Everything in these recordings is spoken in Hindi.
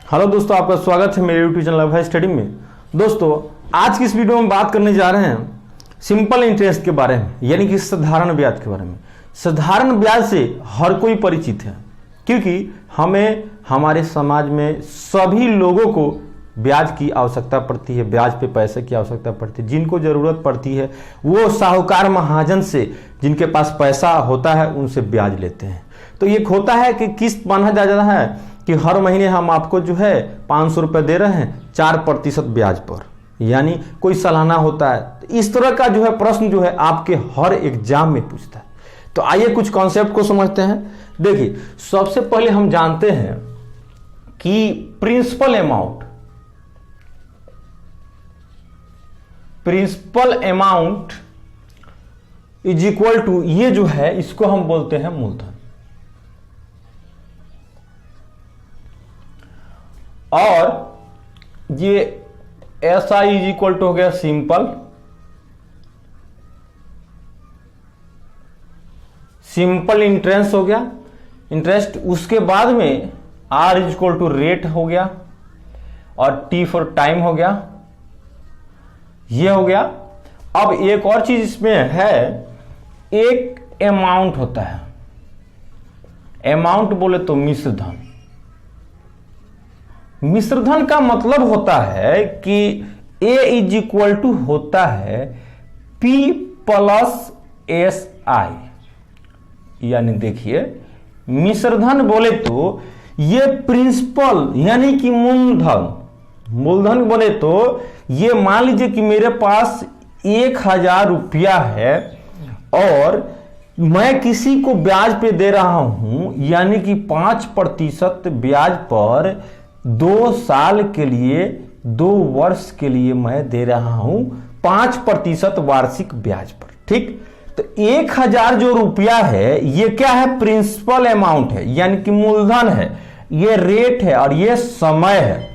हेलो दोस्तों, आपका स्वागत है मेरे यूट्यूब चैनल भाई स्टडी में। दोस्तों, आज की इस वीडियो में बात करने जा रहे हैं सिंपल इंटरेस्ट के बारे में, यानी कि साधारण ब्याज के बारे में। साधारण ब्याज से हर कोई परिचित है, क्योंकि हमें हमारे समाज में सभी लोगों को ब्याज की आवश्यकता पड़ती है, ब्याज पे पैसे की आवश्यकता पड़ती है। जिनको ज़रूरत पड़ती है वो साहूकार महाजन से, जिनके पास पैसा होता है उनसे ब्याज लेते हैं। तो ये होता है कि किस्त बांधा जा रहा है कि हर महीने हम आपको जो है 500 रुपये दे रहे हैं 4% ब्याज पर, यानी कोई सालाना होता है। तो इस तरह का जो है प्रश्न जो है आपके हर एग्जाम में पूछता है। तो आइए कुछ कॉन्सेप्ट को समझते हैं। देखिए, सबसे पहले हम जानते हैं कि principal amount is equal to, ये जो है इसको हम बोलते हैं मूलधन, और ये SI इज इक्वल टू हो गया सिंपल इंटरेस्ट हो गया, इंटरेस्ट। उसके बाद में R is equal to rate हो गया, और T फॉर टाइम हो गया, ये हो गया। अब एक और चीज इसमें है, एक अमाउंट होता है। अमाउंट बोले तो मिश्र धन। मिश्र धन का मतलब होता है कि A इज इक्वल टू होता है P प्लस SI, यानी देखिए मिश्र धन बोले तो ये प्रिंसिपल यानी कि मूलधन बोले तो ये मान लीजिए कि मेरे पास 1000 रुपया है और मैं किसी को ब्याज पे दे रहा हूं, यानी कि 5% ब्याज पर 2 साल के लिए, 2 वर्ष के लिए मैं दे रहा हूं 5% वार्षिक ब्याज पर। ठीक, तो 1000 जो रुपया है ये क्या है? प्रिंसिपल अमाउंट है, यानी कि मूलधन है, ये रेट है और ये समय है।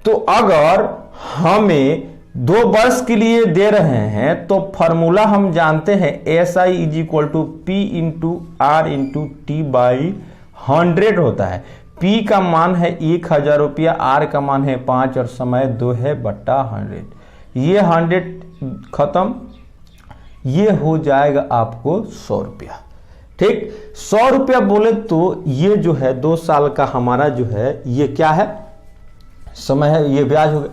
तो अगर हमें 2 वर्ष के लिए दे रहे हैं तो फॉर्मूला हम जानते हैं SI is equal to P into R into T by 100 होता है। P का मान है 1000 रुपया, R का मान है 5 और समय 2 है बट्टा 100। ये 100 खत्म, ये हो जाएगा आपको 100 रुपया। ठीक, 100 रुपया बोले तो ये जो है 2 साल का हमारा जो है ये क्या है? समय है, ये ब्याज हो गया।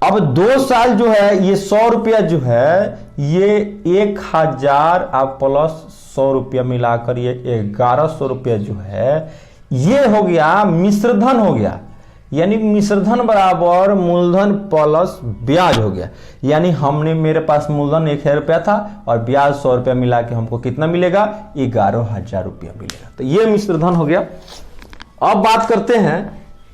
अब 2 साल जो है ये 100 रुपया जो है ये 1000 आप प्लस 100 रुपया मिलाकर ये 1100 रुपया जो है ये हो गया मिश्रधन हो गया, यानी मिश्रधन बराबर मूलधन प्लस ब्याज हो गया। यानी हमने, मेरे पास मूलधन 1000 रुपया था और ब्याज 100 रुपया मिला के हमको कितना मिलेगा? 11000 रुपया मिलेगा। तो ये मिश्रधन हो गया। अब बात करते हैं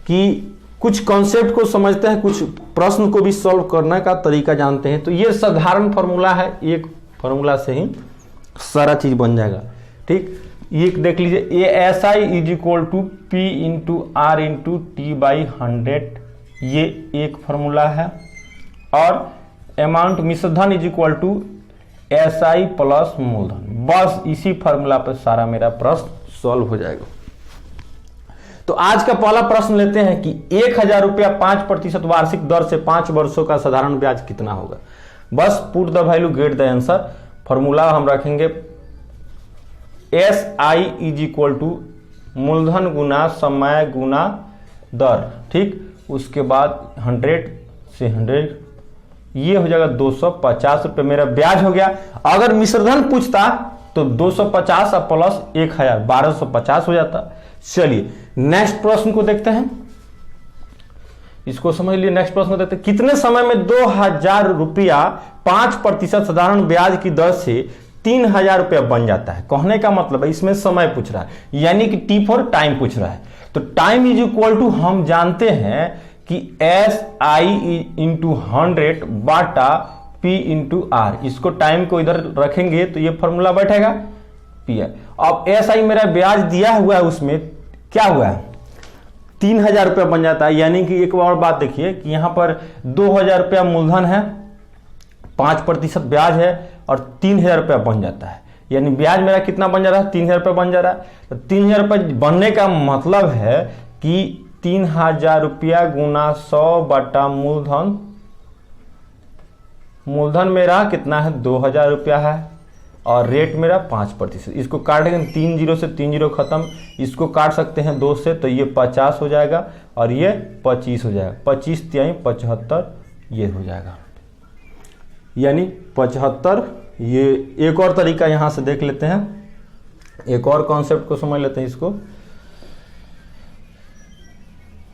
कि कुछ कॉन्सेप्ट को समझते हैं, कुछ प्रश्न को भी सॉल्व करने का तरीका जानते हैं। तो ये साधारण फॉर्मूला है, एक फॉर्मूला से ही सारा चीज बन जाएगा। ठीक, ये देख लीजिए, ये SI is equal to P into R into T by 100, ये एक फॉर्मूला है। और अमाउंट मिश्रधन is equal to SI plus मूलधन। बस इसी फॉर्मूला पर सारा मेरा प्रश्न सॉल्व हो जाएगा। तो आज का पहला प्रश्न लेते हैं कि 1000 रुपया 5% वार्षिक दर से 5 वर्षों का साधारण ब्याज कितना होगा। बस put the value, get the answer. Formula हम रखेंगे SI इज इक्वल टू मूलधन गुना समय गुना दर। ठीक, उसके बाद 100 से 100, ये हो जाएगा 250 रुपये मेरा ब्याज हो गया। अगर मिश्रधन पूछता तो 250 प्लस 1000 1250 हो जाता। चलिए नेक्स्ट प्रश्न को देखते हैं, इसको समझ लिए। नेक्स्ट प्रश्न देखते हैं, कितने समय में 2000 रुपया 5% साधारण ब्याज की दर से 3000 रुपया बन जाता है? कहने का मतलब है इसमें समय पूछ रहा है, यानी कि T फॉर टाइम पूछ रहा है। तो टाइम इज इक्वल टू हम जानते हैं कि SI इंटू 100 बाटा P इंटू R। इसको टाइम को इधर रखेंगे तो ये फॉर्मूला बैठेगा P। अब SI मेरा ब्याज दिया हुआ है, उसमें क्या हुआ है? 3000 रुपया बन जाता है। यानी कि एक और बात देखिए कि यहां पर 2000 रुपया मूलधन है, 5% ब्याज है और 3000 रुपया बन जाता है। यानी ब्याज मेरा कितना बन जा रहा है? 3000 रुपये बन जा रहा है। तो 3000 रुपये बनने का मतलब है कि 3,000 रुपया गुना 100 बटा मूलधन। मूलधन मेरा कितना है 2,000 रुपया है और रेट मेरा 5%। इसको काटेंगे 3 जीरो से 3 जीरो खत्म, इसको काट सकते हैं 2 से, तो ये 50 हो जाएगा और ये 25 हो जाएगा। 25 तिहाई 75 ये हो जाएगा, यानी 75। ये एक और तरीका यहां से देख लेते हैं, एक और कॉन्सेप्ट को समझ लेते हैं, इसको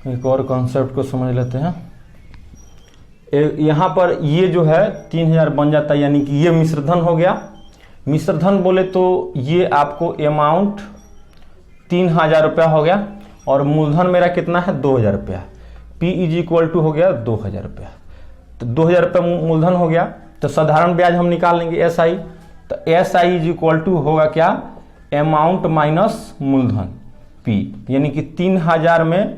एक और कॉन्सेप्ट को समझ लेते हैं। यहां पर ये जो है 3,000 बन जाता है, यानी कि ये मिश्रधन हो गया। मिश्रधन बोले तो ये आपको अमाउंट 3,000 रुपया हो गया और मूलधन मेरा कितना है 2,000 रुपया। P इज इक्वल टू हो गया 2,000 रुपया, तो 2,000 रुपया मूलधन हो गया। तो साधारण ब्याज हम निकाल लेंगे SI, तो SI इज इक्वल टू होगा क्या, अमाउंट माइनस मूलधन P, यानी कि 3,000 में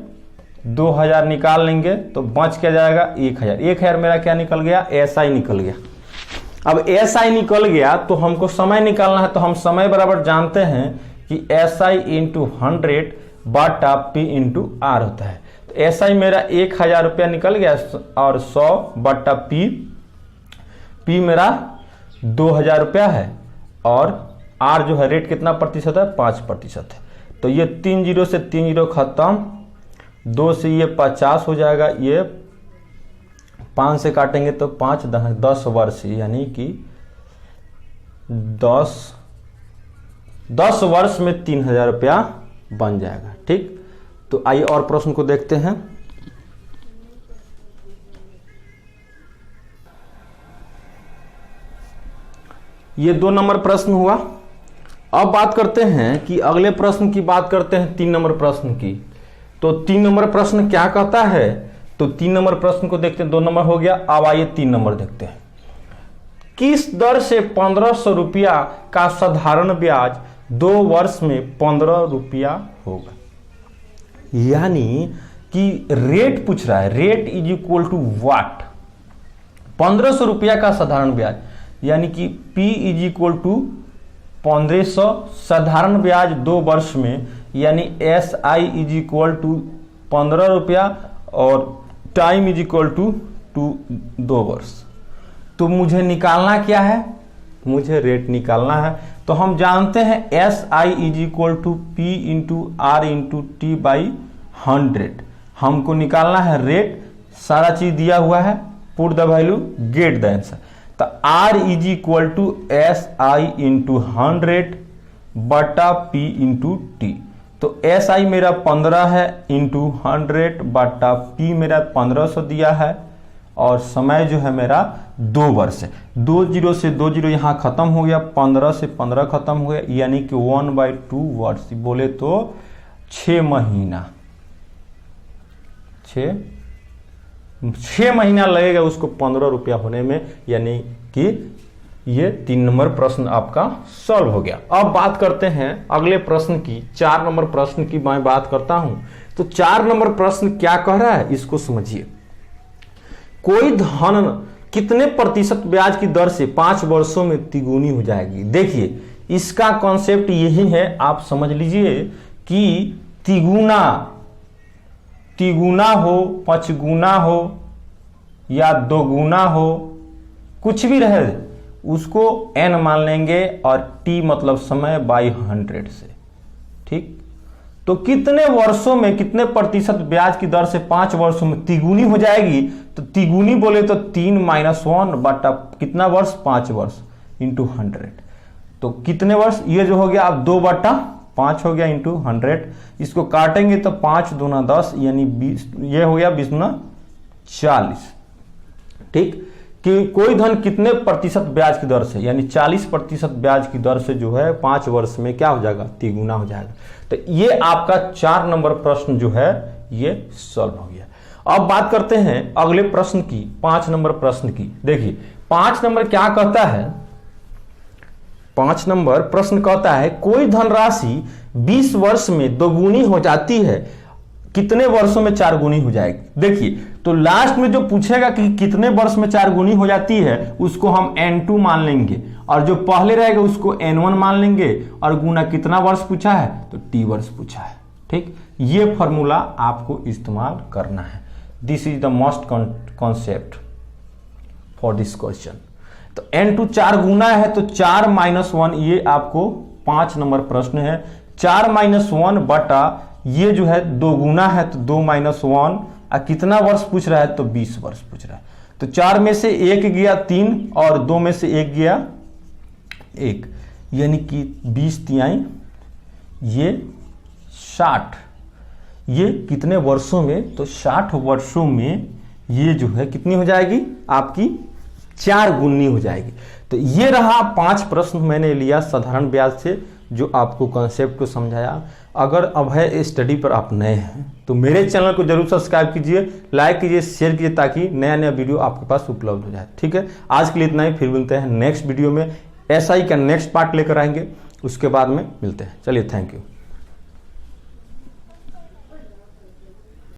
2,000 निकाल लेंगे तो बच क्या जाएगा 1,000। 1,000 मेरा क्या निकल गया, SI निकल गया। अब SI निकल गया तो हमको समय निकालना है, तो हम समय बराबर जानते हैं कि SI इंटू 100 बटा P इंटू R होता है। तो SI मेरा 1,000 रुपया निकल गया और 100 बटा P मेरा 2,000 रुपया है और R जो है रेट कितना प्रतिशत है 5% है। तो ये 3 जीरो से 3 जीरो खत्म, 2 से ये 50 हो जाएगा, ये 5 से काटेंगे तो 5 10 वर्ष, यानी कि 10 वर्ष में 3,000 रुपया बन जाएगा। ठीक, तो आइए और प्रश्न को देखते हैं। ये 2 नंबर प्रश्न हुआ। अब बात करते हैं कि अगले प्रश्न की बात करते हैं 3 नंबर प्रश्न की। तो 3 नंबर प्रश्न क्या कहता है, तो 3 नंबर प्रश्न को देखते हैं। 2 नंबर हो गया, अब आइए 3 नंबर देखते हैं। किस दर से 1,500 रुपया का साधारण ब्याज 2 वर्ष में 15 रुपया होगा। यानी कि रेट पूछ रहा है, rate is equal to what, 1,500 रुपया का साधारण ब्याज, यानी कि P इज इक्वल टू 1,500 साधारण ब्याज 2 वर्ष में, यानी SI इज इक्वल टू 15 रुपया और टाइम इज इक्वल टू 2 वर्ष। तो मुझे निकालना क्या है, मुझे रेट निकालना है। तो हम जानते हैं SI is equal to P into R into T by 100। हमको निकालना है रेट, सारा चीज दिया हुआ है, put the value get the answer. तो R is equal to SI into 100 बटा P इंटू T। तो SI मेरा 15 है इंटू 100 बटा P मेरा 1,500 दिया है और समय जो है मेरा 2 वर्ष है। 2 जीरो से 2 जीरो यहाँ खत्म हो गया, 15 से 15 खत्म हो गया, यानी कि 1/2 वर्ष, बोले तो 6 महीना, 6 महीना लगेगा उसको 15 रुपया होने में, यानी कि ये 3 नंबर प्रश्न आपका सॉल्व हो गया। अब बात करते हैं अगले प्रश्न की, 4 नंबर प्रश्न की मैं बात करता हूं। तो 4 नंबर प्रश्न क्या कह रहा है, इसको समझिए। कोई धन कितने प्रतिशत ब्याज की दर से 5 वर्षों में तिगुनी हो जाएगी। देखिए इसका कॉन्सेप्ट यही है, आप समझ लीजिए कि तिगुना हो, 5 गुना हो या 2 गुना हो, कुछ भी रहे उसको n मान लेंगे और t मतलब समय बाई 100 से। ठीक, तो कितने वर्षों में कितने प्रतिशत ब्याज की दर से 5 वर्षों में तिगुनी हो जाएगी। तो तिगुनी बोले तो 3 - 1 बटा कितना वर्ष, 5 वर्ष इंटू 100। तो कितने वर्ष, ये जो हो गया अब 2/5 हो गया इंटू 100। इसको काटेंगे तो 5 दूना 10, यानी 20, ये हो गया 20 दूना 40। ठीक, कि कोई धन कितने प्रतिशत ब्याज की दर से, यानी 40% ब्याज की दर से जो है 5 वर्ष में क्या हो जाएगा, तिगुना हो जाएगा। तो ये आपका 4 नंबर प्रश्न जो है ये सॉल्व हो गया। अब बात करते हैं अगले प्रश्न की, 5 नंबर प्रश्न की। देखिए 5 नंबर क्या कहता है, 5 नंबर प्रश्न कहता है कोई धनराशि 20 वर्ष में 2 गुनी हो जाती है, कितने वर्षों में 4 गुनी हो जाएगी। देखिए तो लास्ट में जो पूछेगा कि कितने वर्ष में 4 गुनी हो जाती है, उसको हम n2 मान लेंगे और जो पहले रहेगा उसको n1 मान लेंगे और गुना कितना वर्ष पूछा है तो t वर्ष पूछा है। ठीक, ये फॉर्मूला आपको इस्तेमाल करना है। This is the most concept for this question. तो n2 4 गुना है तो 4 - 1, ये आपको 5 नंबर प्रश्न है। 4 - 1 बटा ये जो है 2 गुना है तो 2 - 1, कितना वर्ष पूछ रहा है तो 20 वर्ष पूछ रहा है। तो 4 में से 1 गया 3 और 2 में से 1 गया 1, यानी कि 20 तिहाई ये 60। ये कितने वर्षों में, तो 60 वर्षों में ये जो है कितनी हो जाएगी आपकी 4 गुनी हो जाएगी। तो ये रहा 5 प्रश्न मैंने लिया साधारण ब्याज से, जो आपको कॉन्सेप्ट को समझाया। अगर अभय स्टडी पर आप नए हैं तो मेरे चैनल को जरूर सब्सक्राइब कीजिए, लाइक कीजिए, शेयर कीजिए, ताकि नया नया वीडियो आपके पास उपलब्ध हो जाए। ठीक है, आज के लिए इतना ही, फिर मिलते हैं नेक्स्ट वीडियो में। SI का नेक्स्ट पार्ट लेकर आएंगे, उसके बाद में मिलते हैं। चलिए, थैंक यू।